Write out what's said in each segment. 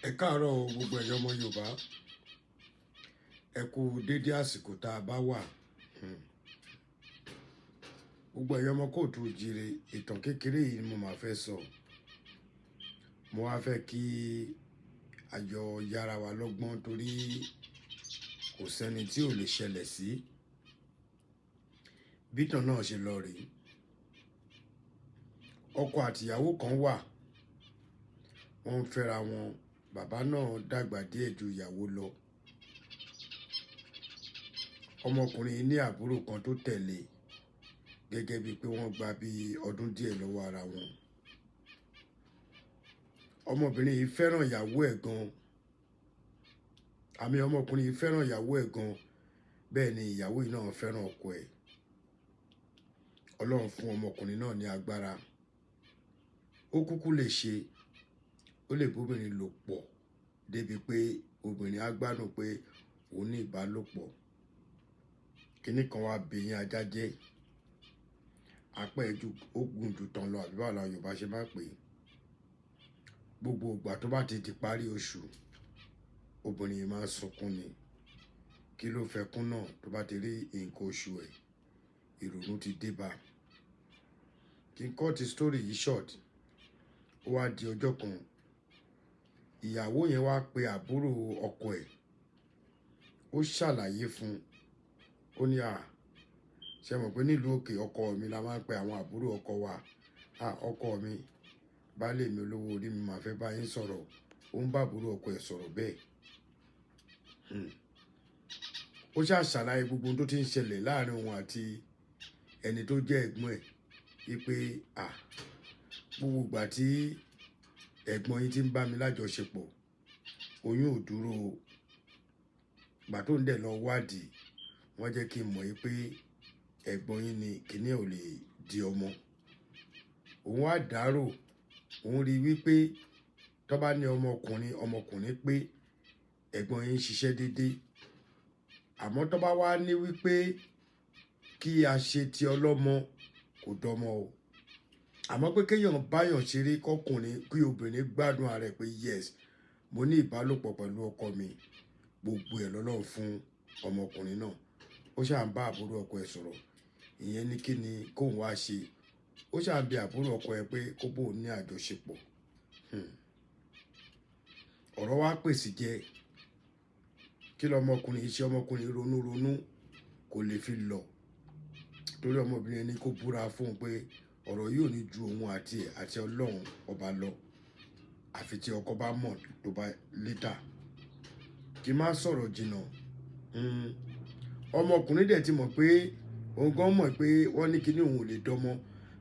Ẹ káàárọ̀ o gbogbo ẹ̀yin ọmọ Yorùbá. Ẹ kú dédé àsìkò tá a bá wà. Gbogbo ẹ̀yin ọmọ kóòtù òjìrè, ìtàn kékeré yìí ni mo máa fẹ́ sọ. Mo wá fẹ́ kí àjọ yára wa lọ́gbọ́n torí kò sẹ́ni tí ò lè ṣẹlẹ̀ sí. Bítàn náà ṣe lọ rèé. Ọkọ àtìyàwó kan wà. Wọ́n ń fẹ́ra wọn. Bàbá náà dàgbà díẹ̀ ju ìyàwó lọ. Ọmọkùnrin ní àbúrò kan tó tẹ̀lé gẹ́gẹ́ bíi pé wọ́n gba bí ọdún díẹ̀ lọ́wọ́ ara wọn. Ọmọbìnrin yìí fẹ́ràn ìyàwó ẹ̀ gan. Ọmọkùnrin yìí fẹ́ràn ìyàwó ẹ̀ gan. Bẹ́ẹ̀ ni ìyàwó yìí náà fẹ́ràn ọkọ ẹ̀. Ọlọ́run fún ọmọkùnrin náà ní agbára. Ó kúkú lè ṣe. Ó lè bóbìnrin lò pọ̀ débi pé obìnrin á gbádùn pé òun ní ìbálòpọ̀. Kíní kan wá bẹ̀yìn ajá jẹ́. Apẹ́ ju ó gùn jù tán lọ àbí báwo la Yorùbá ṣe máa pè é. Gbogbo ìgbà tó bá ti di parí oṣù, obìnrin yìí máa ń sunkún ni. Kí ló fẹ́ kún náà tó bá ti rí nǹkan oṣù ẹ̀? Ìrònú ti dé bá. Kí n cut story yìí short. Ó wá di ọjọ́ kan. Ìyàwó yẹn wá pe àbúrò ọkọ ẹ̀. Ó ṣàlàyé fún un. Ó ní ṣé mọ̀ pé nílùú òkè ọkọ mi la máa ń pe àwọn àbúrò ọkọ wa. Ọkọ mi, baálé mi olówó orí mi máa fẹ́ bá yín sọ̀rọ̀. Ó ń bá àbúrò ọkọ ẹ̀ sọ̀rọ̀ bẹ́ẹ̀. Ó ṣàlàyé gbogbo ohun tó ti ń ṣẹlẹ̀ láàrin òun àti ẹni tó jẹ́ ẹ̀gbọ́n ẹ̀. Wípé gbogbo ìgbà tí ẹ̀gbọ́n yín ti ń bá mi lájọṣepọ̀, oyún ò dúró. Ìgbà tó ń dẹ̀ lọ wádìí, wọ́n jẹ́ kí n mọ̀ pé ẹ̀gbọ́n yín ni kíní ò lè di ọmọ. Òun á dárò. Òun rí wípé tó bá ní ọmọkùnrin pé ẹ̀gbọ́n yín ń ṣiṣẹ́ déédéé. Àmọ́ tó bá wá ní wípé kí a ṣe ti ọlọ́mọ kò dọ́mọ o. Àmọ́ pé kéèyàn báyàn ṣeré kọkùnrin kí obìnrin gbádùn ara ẹ̀ pé yes, mo ní ìbálòpọ̀ pẹ̀lú ọkọ mi. Gbogbo ẹ̀ lọ́lọ́run fún ọmọkùnrin náà. Ó ṣáà ń bá àbúrò ọkọ ẹ̀ sọ̀rọ̀. Ìyẹn ní kí ni kóun wá ṣe. Ó ṣáà ń bi àbúrò ọkọ ẹ̀ pé kó bóun ní àjọṣepọ̀. Ọ̀rọ̀ wá pèsè jẹ́. Kí lọmọkùnrin yìí ṣe? Ọmọkùnrin ronú kò lè fi lọ. Torí ọmọbìnrin ní kó búra fún un pé ọ̀rọ̀ yìí ò ní ju òun àti Ọlọ́run ọba lọ. Àfi tí ọkọ bá mọ̀ tó bá létà. Kí má sọ̀rọ̀ jìnnà. Ọmọkùnrin dẹ̀ ti mọ̀ pé òun gan mọ̀ pé wọ́n ní kíní òun ò lè dọ́mọ.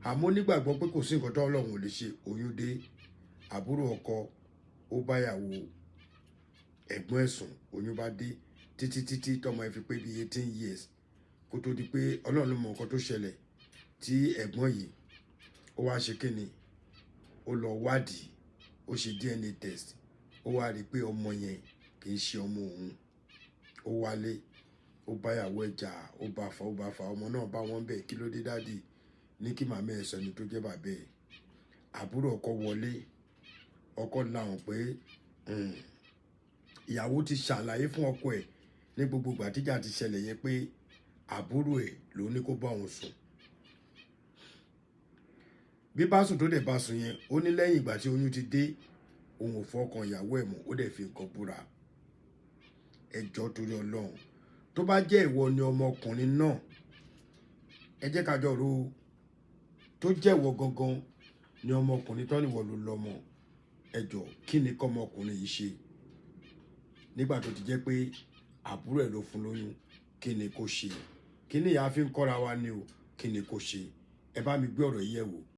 Àmọ́ nígbàgbọ́ pé kò sí nǹkan tó Ọlọ́run ò lè ṣe. Oyún dé. Àbúrò ọkọ ó báyàwó ẹ̀gbọ́n ẹ̀ sùn. Oyún bá dé títí tọmọ ẹ̀ fi pé bí 18 years. Kó tó di pé Ọlọ́run ló mọ nǹkan tó ṣẹlẹ̀ tí ẹ̀gbọ́n yìí ó wá ṣe kíni. Ó lọ wádìí. Ó ṣe DNA test. Ó wá rí pé ọmọ yẹn kì í ṣe ọmọ òun. Ó wálé. Ó báyàwó ẹ̀ jà. Ó bá fà. Ọmọ náà bá wọn bẹ̀. Kí ló dé dádì? Ní kí màmá ẹ̀ sọ ẹni tó jẹ́ bàbá ẹ̀. Àbúrò ọkọ wọlé. Ọkọ làwọn pé ìyàwó ti ṣàlàyé fún ọkọ ẹ̀ ní gbogbo ìgbà tíjà ti ṣẹlẹ̀ yẹn pé àbúrò ẹ̀ ló ní kó bá òun sùn. Bí bá sùn tó dẹ̀ bá sùn yẹn, ó ní lẹ́yìn ìgbà tí oyún ti dé, òun ò fọkàn ìyàwó ẹ̀ mọ́. Ó dẹ̀ fi nǹkan búra. Ẹ jọ̀ọ́ torí Ọlọ́run. Tó bá jẹ́ ìwọ ni ọmọkùnrin náà, ẹ jẹ́ ká jọ rò ó. Tó jẹ́ ìwọ gangan ni ọmọkùnrin tó ní ìwọ ló lọ́mọ. Ẹ jọ̀ọ́ kí ni kọ́mọkùnrin yìí ṣe? Nígbà tó ti jẹ́ pé àbúrò ẹ̀ ló fún lóyún, kí ni kó ṣe? Kí ni ìyá fi ń kọ́ra wa ni o? Kí ni kó ṣe? Ẹ bá mi gbé ọ̀rọ̀ yìí yẹ̀ wò.